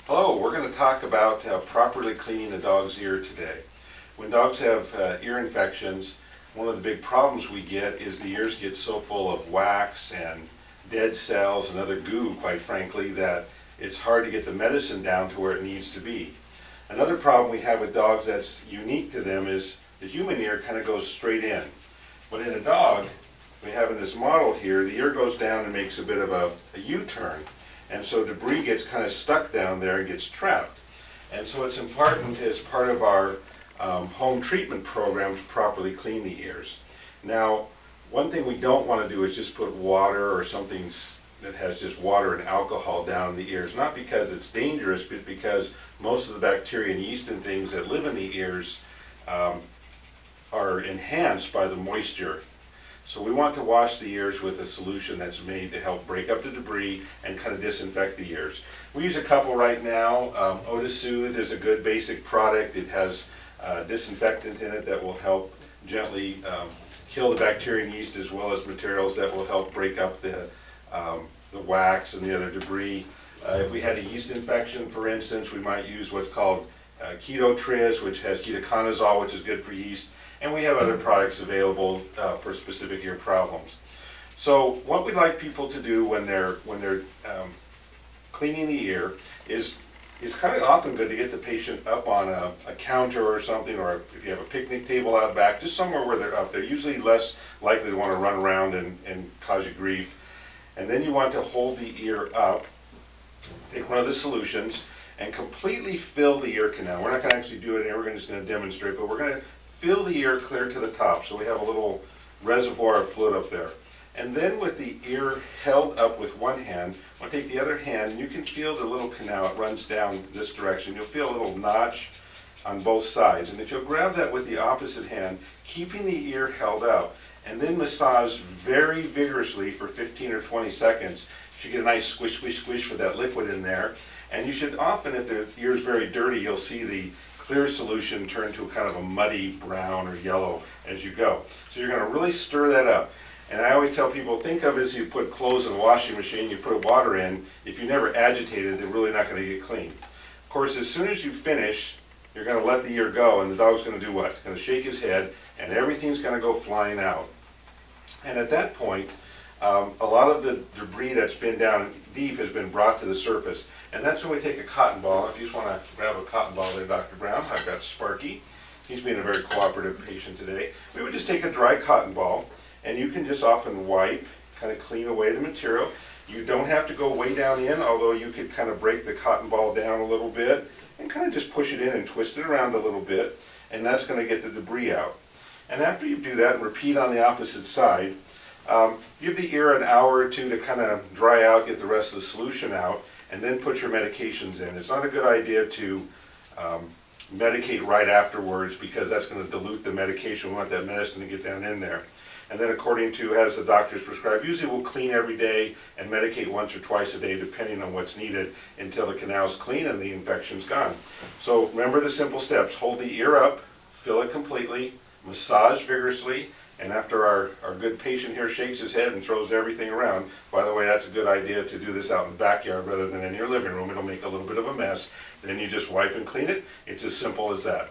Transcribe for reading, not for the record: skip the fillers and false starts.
Hello, we're going to talk about properly cleaning a dog's ear today. When dogs have ear infections, one of the big problems we get is the ears get so full of wax and dead cells and other goo, quite frankly, that it's hard to get the medicine down to where it needs to be. Another problem we have with dogs that's unique to them is the human ear kind of goes straight in. But in a dog, we have in this model here, the ear goes down and makes a bit of a U-turn. And so debris gets kind of stuck down there and gets trapped. And so it's important as part of our home treatment program to properly clean the ears. Now, one thing we don't want to do is just put water or something that has just water and alcohol down in the ears. Not because it's dangerous, but because most of the bacteria and yeast and things that live in the ears are enhanced by the moisture. So we want to wash the ears with a solution that's made to help break up the debris and kind of disinfect the ears. We use a couple right now. Otisoothe is a good basic product. It has disinfectant in it that will help gently kill the bacteria and yeast, as well as materials that will help break up the wax and the other debris. If we had a yeast infection, for instance, we might use what's called Keto-Tris, which has ketoconazole, which is good for yeast. And we have other products available for specific ear problems. So what we'd like people to do when they're cleaning the ear is it's kind of often good to get the patient up on a counter or something, or if you have a picnic table out back, just somewhere where they're up. They're usually less likely to want to run around and cause you grief. And then you want to hold the ear up, take one of the solutions, and completely fill the ear canal. We're not going to actually do it here, we're just going to demonstrate, but we're going to fill the ear clear to the top, so we have a little reservoir of fluid up there. And then with the ear held up with one hand, I'll take the other hand, and you can feel the little canal. It runs down this direction. You'll feel a little notch on both sides. And if you'll grab that with the opposite hand, keeping the ear held up, and then massage very vigorously for 15 or 20 seconds, you should get a nice squish, squish, squish for that liquid in there. And you should often, if the ear is very dirty, you'll see the clear solution turn to kind of a muddy brown or yellow as you go. So you're going to really stir that up. And I always tell people, think of it as you put clothes in the washing machine, you put water in. If you never agitate it, they're really not going to get clean. Of course, as soon as you finish, you're going to let the ear go, and the dog's going to do what? It's going to shake his head, and everything's going to go flying out. And at that point, a lot of the debris that's been down deep has been brought to the surface. And that's when we take a cotton ball. If you just want to grab a cotton ball there, Dr. Brown, I've got Sparky. He's being a very cooperative patient today. We would just take a dry cotton ball, and you can just often wipe, kind of clean away the material. You don't have to go way down in, although you could kind of break the cotton ball down a little bit and kind of just push it in and twist it around a little bit, and that's going to get the debris out. And after you do that and repeat on the opposite side, give the ear an hour or two to kind of dry out, get the rest of the solution out, and then put your medications in. It's not a good idea to medicate right afterwards, because that's going to dilute the medication. We want that medicine to get down in there. And then according to as the doctors prescribe, usually we'll clean every day and medicate once or twice a day depending on what's needed until the canal's clean and the infection's gone. So remember the simple steps. Hold the ear up, fill it completely, massage vigorously, and after our good patient here shakes his head and throws everything around, by the way, that's a good idea to do this out in the backyard rather than in your living room. It'll make a little bit of a mess. Then you just wipe and clean it. It's as simple as that.